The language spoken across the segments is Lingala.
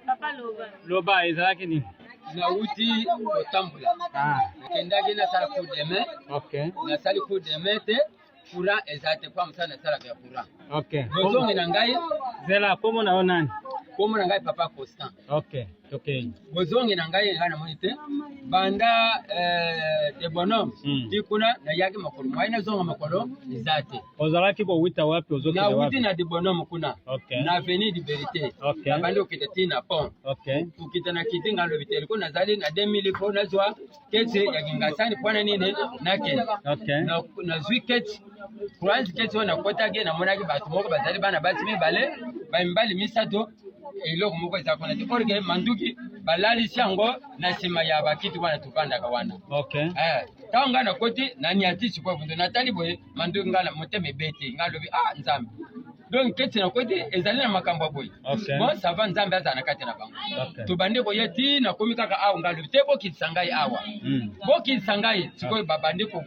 Papa Loba. Loba ezalaki nini? Na uti kotambula. Kendaki na sala coup de main. Okay. Na sala coup de main te courant ezate kwa msana sala ya courant. Okay. Bozongi na ngai zela komo na onani? Komo na ngai Papa Constant. Okay. Okay. Bozongi na ngai ngana monite banda de bonhomme dikuna na yaki makolo mwaina zonga makolo izate. Ozalaki ko wita wapi ozoki wapi? Na wuti na de bonhomme kuna. Okay. Na avenue de Vérité. Okay. Na bando kitati na pont. Okay. Ukita na kiti ngalo biteli ko nazali na 2000 ko nazwa kete ya kingasani pwana nini nake. Okay. Na zwi kete Kwanzi kete wana kota ge na monaki batu moko bazali bana basi mibale ba mbali misato eloko moko ezakona te orge manduki balali shango na sima ya bakiti wana tupanda kawana. Okay. Tanga na koti na nyati chiko bundo natali boye manduki ngala moteme beti ngalobi nzambe. Donc kete na koti ezali na makambo boye. Okay. Bon ça va nzambe azana kati na bango. Okay. Tubande ko yeti na komika ka ngalobi te boki sangai awa. Boki sangai chiko babande ko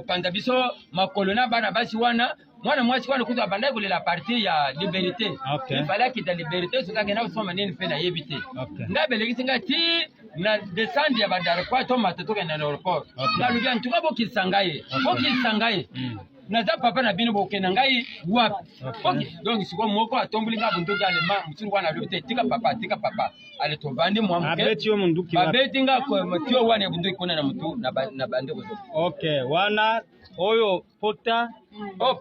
panda biso makolo na bana basi wana mwana mwasi wana kutu abandai kulela parti ya Liberté. Okay. Il fallait qu'il y ait Liberté so kake na usoma nini fe na yebite. Okay. Ngabelekisi ngati na descendre ya badara kwa to matotoka na aéroport. Ngalubi antuka bokisangaye. Bokisangaye. Naza papa na bino bokena ngai wapi. Okay. Donc siko moko atombuli ngabundu galema muturu wana lobite tika papa. Ale to bande mwa mke. Abeti yo munduki wapi? Babeti nga ko mutio wana bundu kona na mutu na bande ko. Okay, wana oyo pota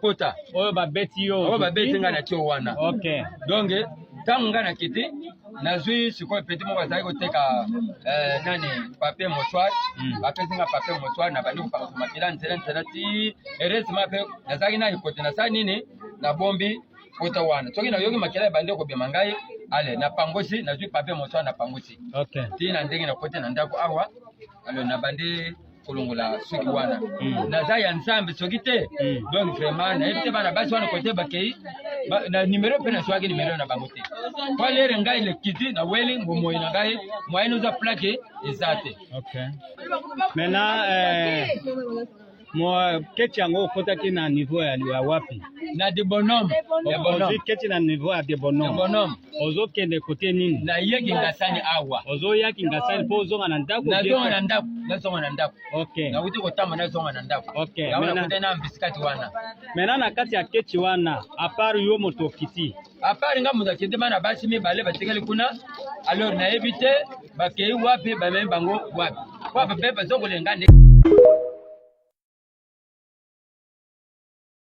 pota oyo babeti yo oyo babeti nga na tio wana. Okay. Donc tangu nga na kiti nazwi siko peti moko azali koteka nani papier mouchoir bapesi nga papier mouchoir na bandi kopaka makila nzela ti heureusement pe nazali na ikote na sa nini na bombi pota wana soki nayoki makila ya bandi kobima ngai ale na pangosi nazwi papier mouchoir na pangosi. Okay. Ti na ndenge na kote na ndako awa alo na bandi kulungula suki wana naza ya nsambe soki te. Donc vraiment na ebite bana basi wana kote bakei na numero pe na swagi numero na bango te kwa lere ngai le kiti na weli ngomoyi na ngai moyenne za plaque ezate. Okay. Maintenant moi keti yango okotaki na niveau ya wapi? Na de bonhomme. Ya bonhomme. Keti na niveau ya de bonhomme. Bonhomme. Ozokende kote nini? Na yeki ngasani awa. Ozoyaki ngasani po zonga na ndako. Na zonga na ndako. Okay. Na uti kotama na zonga na ndako. Okay. Na wana kutena mbisikati wana. Maintenant na kati ya keti wana apart yo moto kiti. Apart nga muza kiti bana basi mibale batekeli kuna. Alors na evite bakei wapi ba bango wapi. Kwa bebe bazoko lengande.